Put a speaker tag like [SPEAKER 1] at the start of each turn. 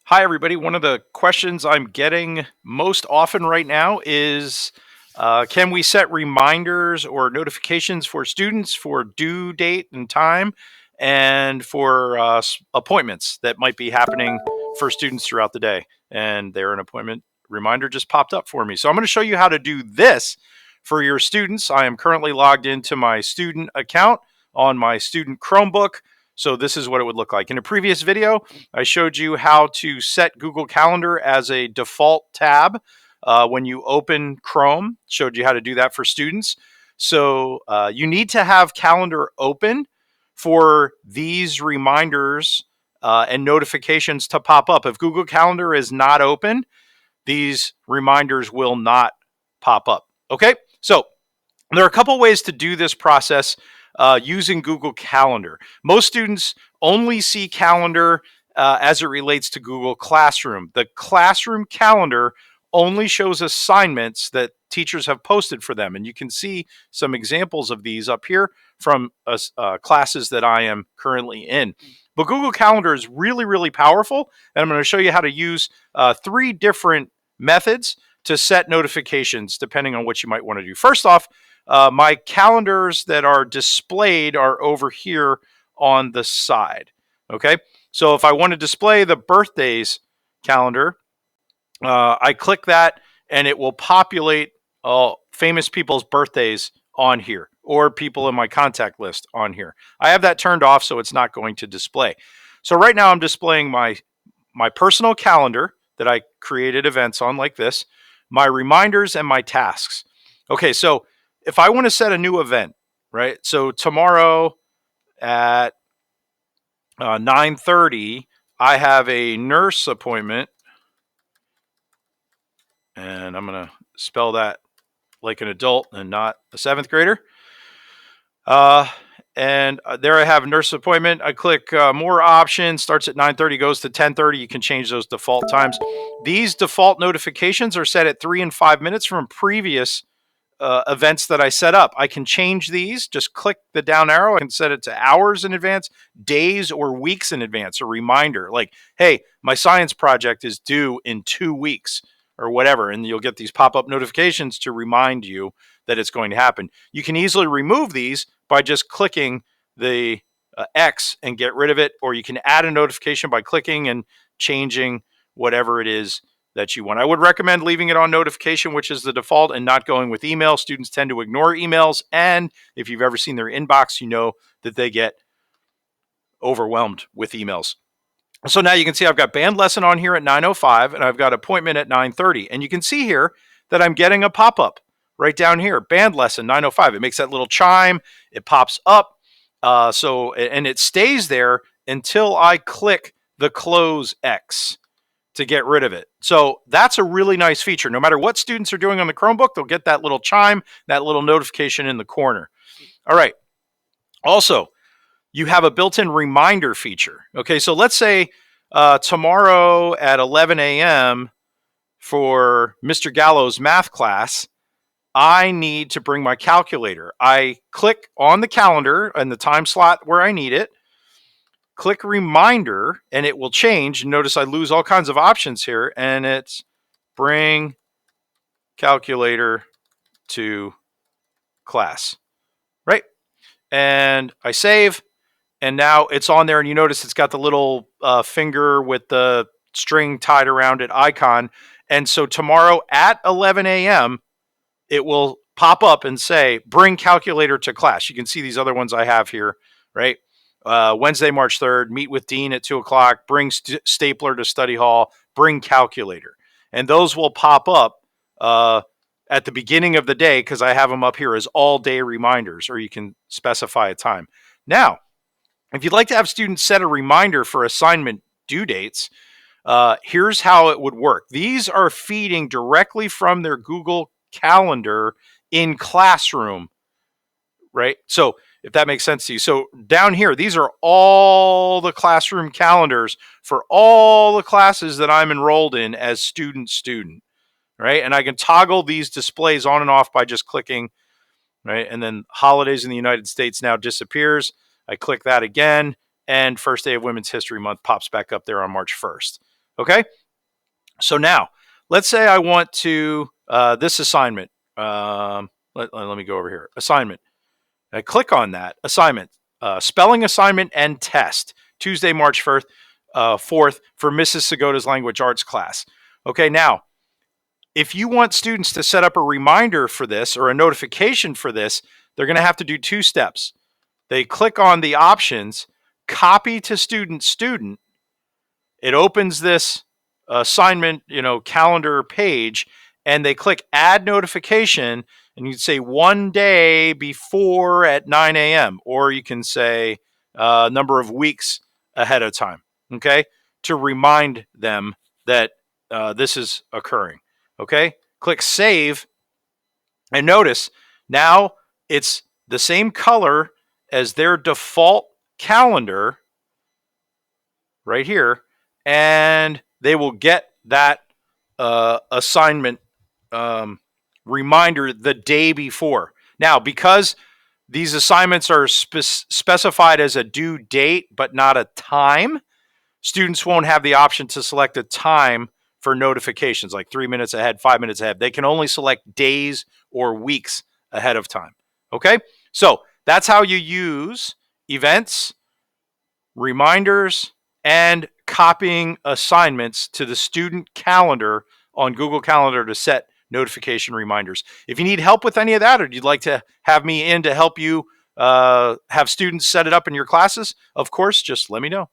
[SPEAKER 1] Hi, everybody. One of the questions I'm getting most often right now is can we set reminders or notifications for students for due date and time and for appointments that might be happening for students throughout the day? And there, an appointment reminder just popped up for me. So I'm going to show you how to do this for your students. I am currently logged into my student account on my student Chromebook. So this is what it would look like. In a previous video, I showed you how to set Google Calendar as a default tab when you open Chrome. Showed you how to do that for students. So you need to have Calendar open for these reminders and notifications to pop up. If Google Calendar is not open, these reminders will not pop up. Okay, so there are a couple ways to do this process using Google Calendar. Most students only see Calendar as it relates to Google Classroom. The Classroom Calendar only shows assignments that teachers have posted for them. And you can see some examples of these up here from classes that I am currently in. But Google Calendar is really, really powerful. And I'm going to show you how to use 3 different methods to set notifications depending on what you might want to do. First off, my calendars that are displayed are over here on the side. Okay, so if I want to display the birthdays calendar, I click that and it will populate famous people's birthdays on here or people in my contact list on here. I have that turned off, so it's not going to display. So right now I'm displaying my personal calendar that I created events on like this, my reminders and my tasks. Okay, so if I want to set a new event, right? So tomorrow at 9:30, I have a nurse appointment, and I'm going to spell that like an adult and not a 7th grader. And there I have a nurse appointment. I click more options, starts at 9:30, goes to 10:30. You can change those default times. These default notifications are set at 3 and 5 minutes from previous events that I set up. I can change these, just click the down arrow. I can set it to hours in advance, days or weeks in advance, a reminder like, hey, my science project is due in 2 weeks or whatever. And you'll get these pop-up notifications to remind you that it's going to happen. You can easily remove these by just clicking the X and get rid of it, or you can add a notification by clicking and changing whatever it is that you want. I would recommend leaving it on notification, which is the default, and not going with email. Students tend to ignore emails, and if you've ever seen their inbox, you know that they get overwhelmed with emails. So now you can see I've got band lesson on here at 9:05, and I've got appointment at 9:30. And you can see here that I'm getting a pop-up right down here, band lesson 9:05. It makes that little chime. It pops up. And it stays there until I click the close X to get rid of it. So that's a really nice feature. No matter what students are doing on the Chromebook, they'll get that little chime, that little notification in the corner. All right. Also, you have a built-in reminder feature. Okay, so let's say tomorrow at 11 a.m. for Mr. Gallo's math class, I need to bring my calculator. I click on the calendar and the time slot where I need it, click reminder, and it will change. Notice I lose all kinds of options here, and it's bring calculator to class, right? And I save, and now it's on there, and you notice it's got the little finger with the string tied around it icon. And so tomorrow at 11 a.m., it will pop up and say, bring calculator to class. You can see these other ones I have here, right? Wednesday, March 3rd, meet with Dean at 2 o'clock, bring stapler to study hall, bring calculator. And those will pop up at the beginning of the day because I have them up here as all day reminders, or you can specify a time. Now, if you'd like to have students set a reminder for assignment due dates, here's how it would work. These are feeding directly from their Google Calendar in Classroom, right? So if that makes sense to you. So down here, these are all the classroom calendars for all the classes that I'm enrolled in as student, right? And I can toggle these displays on and off by just clicking, right? And then holidays in the United States now disappears. I click that again, and first day of Women's History Month pops back up there on March 1st. Okay. So now, let's say I want to this assignment. Let me go over here. Assignment. I click on that assignment, spelling assignment and test, Tuesday, March 4th for Mrs. Segoda's language arts class. Okay, now, if you want students to set up a reminder for this or a notification for this, they're going to have to do 2 steps. They click on the options, copy to student. It opens this assignment, calendar page, and they click add notification, and you can say 1 day before at 9 a.m. or you can say number of weeks ahead of time, okay, to remind them that this is occurring. Okay, click save, and notice now it's the same color as their default calendar right here, and they will get that assignment reminder the day before. Now, because these assignments are specified as a due date but not a time, students won't have the option to select a time for notifications like 3 minutes ahead, 5 minutes ahead. They can only select days or weeks ahead of time. Okay? So that's how you use events, reminders, and copying assignments to the student calendar on Google Calendar to set notification reminders. If you need help with any of that, or you'd like to have me in to help you have students set it up in your classes, of course, just let me know.